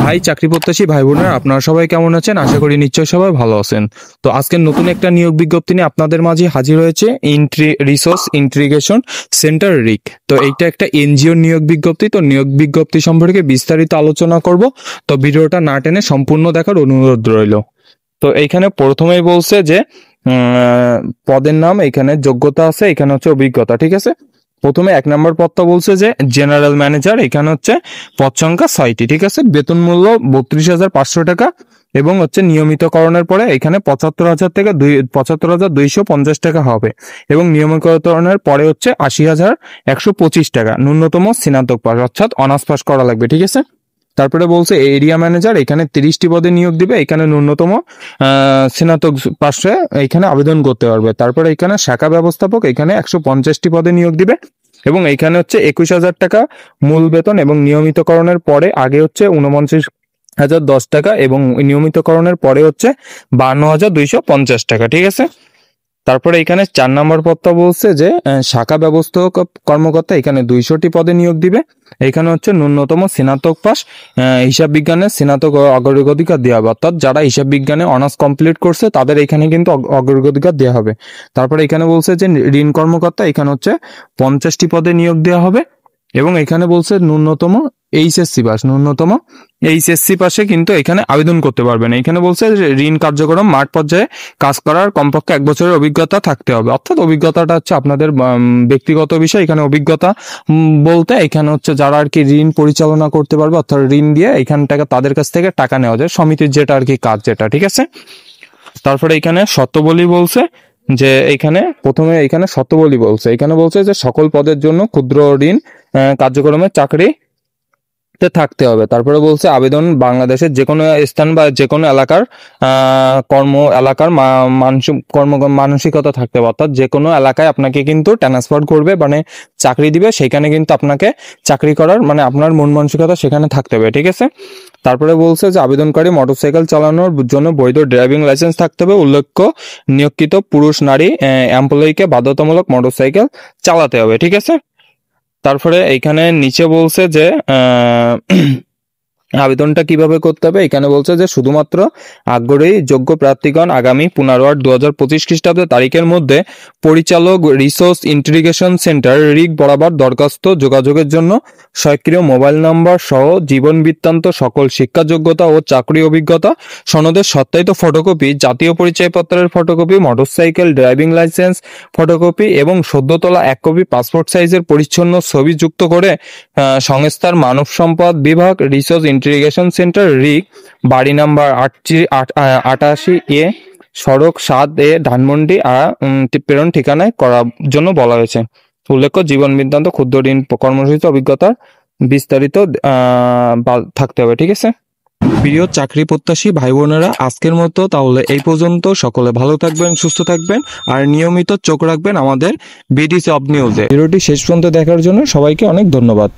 High চাকরি প্রত্যাশী ভাই বোনেরা, আপনারা সবাই কেমন আছেন? আশা করি নিশ্চয়ই সবাই ভালো আছেন। তো আজকের নতুন একটা নিয়োগ বিজ্ঞপ্তি নিয়ে আপনাদের মাঝে হাজির হয়েছে রিসোর্স ইন্টিগ্রেশন সেন্টার রিক। তো এইটা একটা এনজিও নিয়োগ বিজ্ঞপ্তি। তো নিয়োগ বিজ্ঞপ্তি সম্পর্কে বিস্তারিত আলোচনা করব। তো ভিডিওটা না টেনে সম্পূর্ণ দেখার অনুরোধ রইল। তো এইখানে প্রথমেই বলছে যে পদের নাম, এখানে যোগ্যতা আছে, এখানে হচ্ছে অভিজ্ঞতা। ঠিক আছে, প্রথমে 1 নম্বর পদটা বলছে যে জেনারেল ম্যানেজার। এখানে হচ্ছে পদ সংখ্যা 6টি। ঠিক আছে, বেতন মূল্য 32,500 টাকা এবং হচ্ছে নিয়মিতকরণের পরে এখানে 75,000 থেকে 75,250 টাকা হবে এবং নিয়মিতকরণের পরে হচ্ছে 80,125 টাকা। ন্যূনতম স্নাতক পাস অর্থাৎ অনার্স পাস করা লাগবে। ঠিক আছে, তারপরে বলছে এরিয়া ম্যানেজার, এখানে 30টি পদে নিয়োগ দিবে। এখানে ন্যূনতম স্নাতক পাশে এখানে আবেদন করতে পারবে। তারপরে এখানে শাখা ব্যবস্থাপক, এখানে 150টি পদে নিয়োগ দিবে এবং এখানে হচ্ছে 21,000 টাকা মূল বেতন এবং নিয়মিতকরণের পরে আগে হচ্ছে 29,010 টাকা এবং নিয়মিতকরণের পরে হচ্ছে 52,250 টাকা। ঠিক আছে, তারপরে এখানে 4 নম্বর পদটা বলছে যে শাখা ব্যবস্থাপক কর্মকর্তা, এখানে 200টি পদে নিয়োগ দিবে। এখানে হচ্ছে ন্যূনতম স্নাতক পাস, হিসাব বিজ্ঞানে স্নাতক অগ্রাধিকার দেওয়া হবে, অর্থাৎ যারা হিসাব বিজ্ঞানে অনার্স কমপ্লিট করছে তাদের এখানে কিন্তু অগ্রাধিকার দেওয়া হবে। তারপরে এখানে বলছে যে ঋণ কর্মকর্তা, এখানে হচ্ছে 50টি পদে নিয়োগ দেওয়া হবে এবং এখানে বলছে ন্যূনতম এইচএসসি পাশে কিন্তু এখানে আবেদন করতে পারবেন। এখানে বলছে যে ঋণ কার্যক্রম মাঠ পর্যায়ে কাজ করার কমপক্ষে 1 বছরের অভিজ্ঞতা থাকতে হবে, অর্থাৎ অভিজ্ঞতাটা হচ্ছে আপনাদের ব্যক্তিগত বিষয়। এখানে অভিজ্ঞতা বলতে এখানে হচ্ছে যারা আর কি ঋণ পরিচালনা করতে পারবে, অর্থাৎ ঋণ দিয়ে এখান থেকে তাদের কাছ থেকে টাকা নেওয়া যায়, সমিতির যেটা আর কি কাজ যেটা। ঠিক আছে, তারপরে এখানে শর্তাবলী বলছে যে এখানে প্রথমে এখানে শর্তাবলী বলছে, এখানে বলছে যে সকল পদের জন্য ক্ষুদ্র ঋণ কার্যক্রমে চাকরি থাকতে হবে। তারপরে বলছে আবেদন বাংলাদেশের যে কোনো স্থান বা যে কোনো এলাকার মানসিকতা থাকতে হবে, অর্থাৎ যে কোনো এলাকায় আপনাকে কিন্তু ট্রান্সফার করবে, মানে চাকরি দিবে, সেখানে কিন্তু আপনাকে চাকরি করার মানে আপনার মন মানসিকতা সেখানে থাকতে হবে। ঠিক আছে, তারপরে বলছে যে আবেদনকারী মোটরসাইকেল চালানোর জন্য বৈধ ড্রাইভিং লাইসেন্স থাকতে হবে। উল্লেখ্য নিয়োগকৃত পুরুষ নারী এমপ্লয়িকে বাধ্যতামূলক মোটরসাইকেল চালাতে হবে। ঠিক আছে, তারপরে এইখানে নিচে বলছে যে আবেদনটা কিভাবে করতে হবে। এখানে বলছে যে শুধুমাত্র আগ্রহী যোগ্য প্রার্থীগণ আগামী 15/8/2025 খ্রিস্টাব্দ তারিখের মধ্যে পরিচালক রিসোর্স ইন্টিগ্রেশন সেন্টার রিক বরাবর দরখাস্ত যোগাযোগের জন্য সক্রিয় মোবাইল নাম্বার সহ জীবন বৃত্তান্ত, সকল শিক্ষা যোগ্যতা ও চাকরি অভিজ্ঞতা সনদের সত্যায়িত ফটোকপি, জাতীয় পরিচয়পত্রের photocopy, motorcycle driving licence photocopy এবং সদ্য তোলা 1 কপি পাসপোর্ট সাইজের পরিচ্ছন্ন ছবি যুক্ত করে সংস্থার মানব সম্পদ বিভাগ, রিসোর্স ইন্টিগ্রেশন সেন্টার রিক, বাড়ি নাম্বার 88A, সড়ক 7A, ধানমন্ডি প্রেরণ ঠিকানায় করার জন্য বলা হয়েছে। উল্লেখ্য জীবন বৃত্তান্ত, ক্ষুদ্র ঋণ কর্মসূচিত অভিজ্ঞতার বিস্তারিত থাকতে হবে। ঠিক আছে, প্রিয় চাকরি প্রত্যাশী ভাই বোনেরা, আজকের মতো তাহলে এই পর্যন্ত। সকলে ভালো থাকবেন, সুস্থ থাকবেন আর নিয়মিত চোখ রাখবেন আমাদের বিডি জব নিউজে। ভিডিওটি শেষ পর্যন্ত দেখার জন্য সবাইকে অনেক ধন্যবাদ।